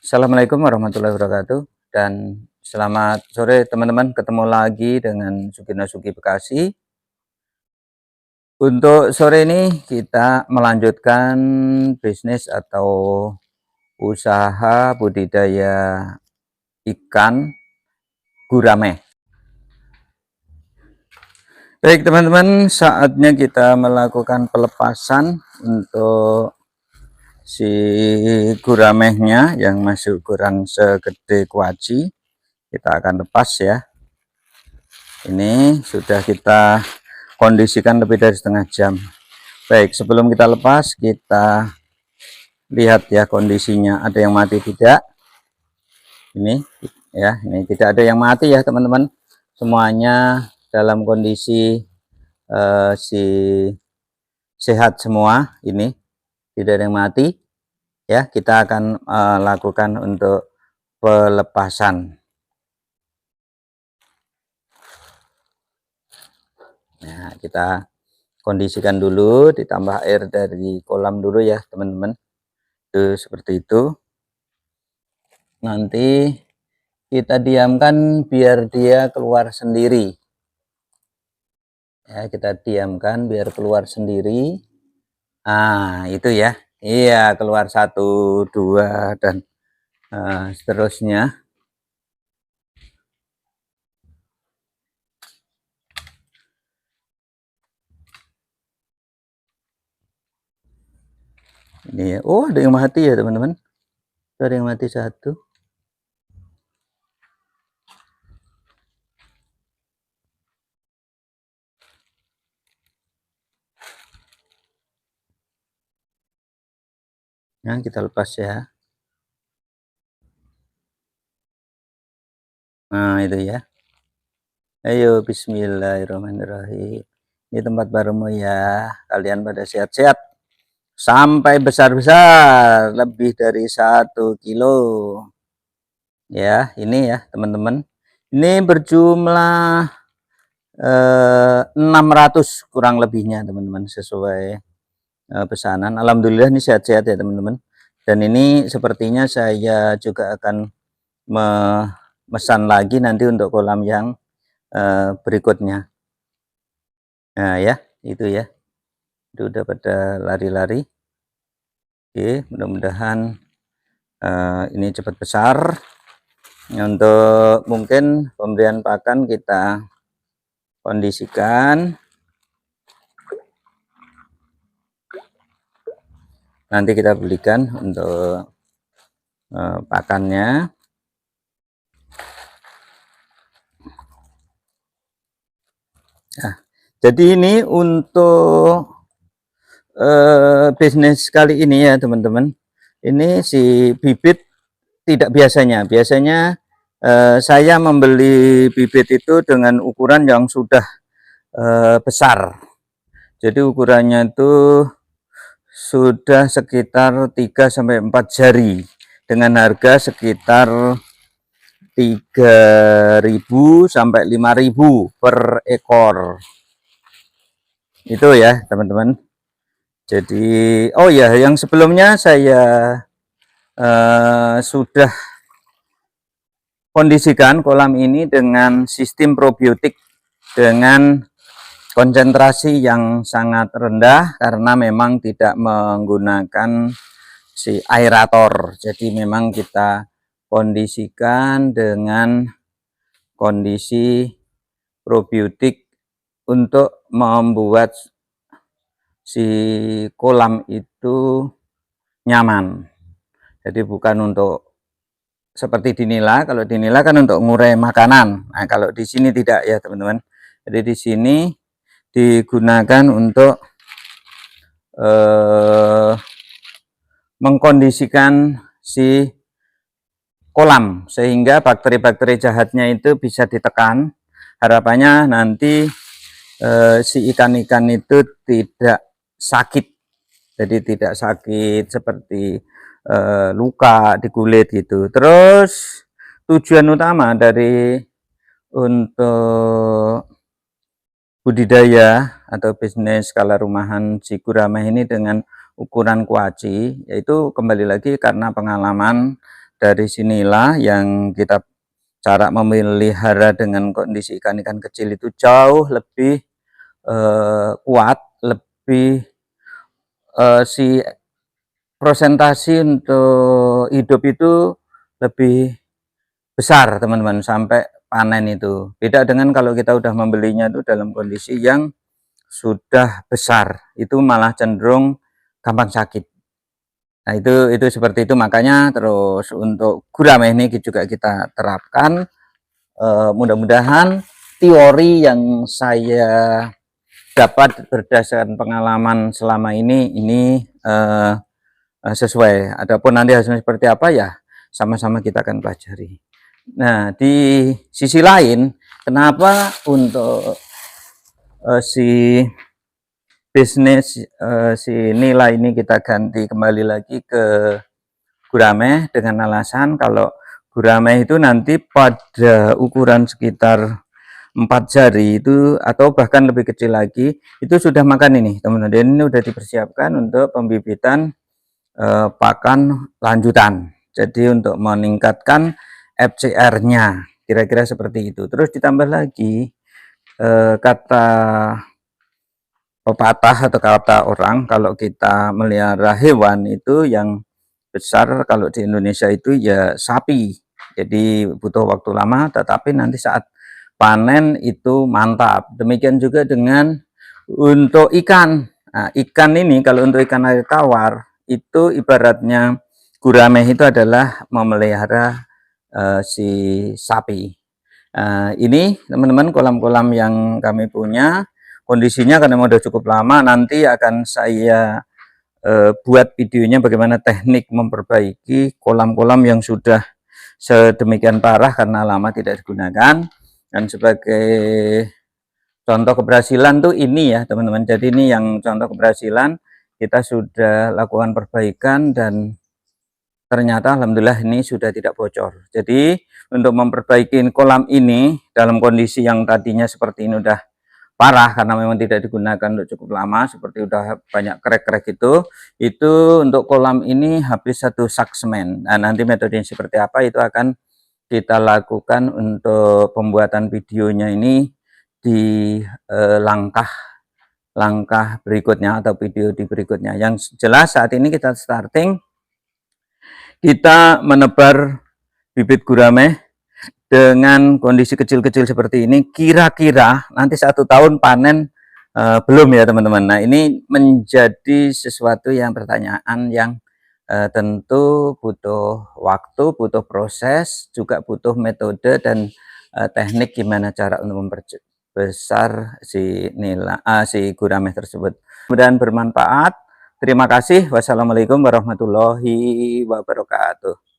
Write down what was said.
Assalamualaikum warahmatullahi wabarakatuh dan selamat sore teman-teman, ketemu lagi dengan Sugina Sugi Bekasi. Untuk sore ini kita melanjutkan bisnis atau usaha budidaya ikan gurame. Baik teman-teman, saatnya kita melakukan pelepasan untuk si guramehnya yang masih ukuran segede kuaci. Kita akan lepas ya. Ini sudah kita kondisikan lebih dari setengah jam. Baik, sebelum kita lepas, kita lihat ya kondisinya, ada yang mati tidak. Ini ya, ini tidak ada yang mati ya teman-teman, semuanya dalam kondisi sehat semua. Ini tidak ada yang mati ya. Kita akan lakukan untuk pelepasan. Nah, kita kondisikan dulu, ditambah air dari kolam dulu ya teman-teman. Itu seperti itu. Nanti kita diamkan biar dia keluar sendiri ya, kita diamkan biar keluar sendiri. Nah itu ya, iya, keluar 1, 2 dan seterusnya. Ini ya. Oh, ada yang mati ya teman-teman, ada yang mati 1. Nah, kita lepas ya. Nah, itu ya. Ayo, bismillahirrahmanirrahim. Ini tempat barumu ya. Kalian pada sehat-sehat sampai besar-besar, lebih dari 1 kilo. Ya, ini ya teman-teman. Ini berjumlah 600 kurang lebihnya teman-teman, sesuai pesanan. Alhamdulillah ini sehat-sehat ya teman-teman. Dan ini sepertinya saya juga akan memesan lagi nanti untuk kolam yang berikutnya. Nah ya, itu ya, itu udah pada lari-lari. Oke, mudah-mudahan ini cepat besar. Untuk mungkin pemberian pakan kita kondisikan, nanti kita belikan untuk pakannya. Nah, jadi ini untuk bisnis kali ini ya teman-teman, ini si bibit tidak biasanya saya membeli bibit itu dengan ukuran yang sudah besar. Jadi ukurannya itu sudah sekitar 3-4 jari dengan harga sekitar 3.000 sampai 5.000 per ekor. Itu ya teman-teman. Jadi oh ya, yang sebelumnya saya sudah kondisikan kolam ini dengan sistem probiotik dengan konsentrasi yang sangat rendah, karena memang tidak menggunakan si aerator. Jadi memang kita kondisikan dengan kondisi probiotik untuk membuat si kolam itu nyaman. Jadi bukan untuk seperti dinila. Kalau dinila kan untuk ngurai makanan. Nah, kalau di sini tidak ya teman-teman. Jadi di sini digunakan untuk mengkondisikan si kolam sehingga bakteri-bakteri jahatnya itu bisa ditekan. Harapannya nanti si ikan-ikan itu tidak sakit, jadi tidak sakit seperti luka di kulit gitu. Terus tujuan utama dari untuk budidaya atau bisnis skala rumahan si gurame ini dengan ukuran kuaci, yaitu kembali lagi karena pengalaman dari sinilah yang kita cara memelihara dengan kondisi ikan-ikan kecil itu jauh lebih kuat, lebih si prosentasi untuk hidup itu lebih besar teman-teman sampai panen itu. Beda dengan kalau kita udah membelinya itu dalam kondisi yang sudah besar, itu malah cenderung gampang sakit. Nah, itu seperti itu, makanya terus untuk gurame ini juga kita terapkan. Mudah-mudahan teori yang saya dapat berdasarkan pengalaman selama ini sesuai. Adapun nanti hasilnya seperti apa ya sama-sama kita akan pelajari. Nah, di sisi lain, kenapa untuk si bisnis si nilai ini kita ganti kembali lagi ke gurame dengan alasan kalau gurame itu nanti pada ukuran sekitar 4 jari itu atau bahkan lebih kecil lagi itu sudah makan ini teman-teman. Dan ini sudah dipersiapkan untuk pembibitan pakan lanjutan. Jadi untuk meningkatkan FCR-nya kira-kira seperti itu. Terus ditambah lagi kata pepatah atau kata orang kalau kita melihara hewan itu yang besar kalau di Indonesia itu ya sapi. Jadi butuh waktu lama tetapi nanti saat panen itu mantap. Demikian juga dengan untuk ikan. Nah, ikan ini kalau untuk ikan air tawar itu ibaratnya gurame itu adalah memelihara si sapi. Ini teman-teman kolam-kolam yang kami punya kondisinya karena udah cukup lama, nanti akan saya buat videonya bagaimana teknik memperbaiki kolam-kolam yang sudah sedemikian parah karena lama tidak digunakan. Dan sebagai contoh keberhasilan tuh ini ya teman-teman, jadi ini yang contoh keberhasilan kita sudah lakukan perbaikan dan ternyata alhamdulillah ini sudah tidak bocor. Jadi untuk memperbaiki kolam ini dalam kondisi yang tadinya seperti ini udah parah karena memang tidak digunakan untuk cukup lama, seperti udah banyak krek-krek itu untuk kolam ini habis 1 sak semen. Nah, nanti metodenya seperti apa itu akan kita lakukan untuk pembuatan videonya ini di langkah berikutnya atau video di berikutnya. Yang jelas saat ini kita starting, kita menebar bibit gurame dengan kondisi kecil-kecil seperti ini, kira-kira nanti 1 tahun panen belum ya teman-teman. Nah, ini menjadi sesuatu yang pertanyaan yang tentu butuh waktu, butuh proses, juga butuh metode dan teknik gimana cara untuk memperbesar si gurame tersebut. Mudah-mudahan bermanfaat. Terima kasih. Wassalamualaikum warahmatullahi wabarakatuh.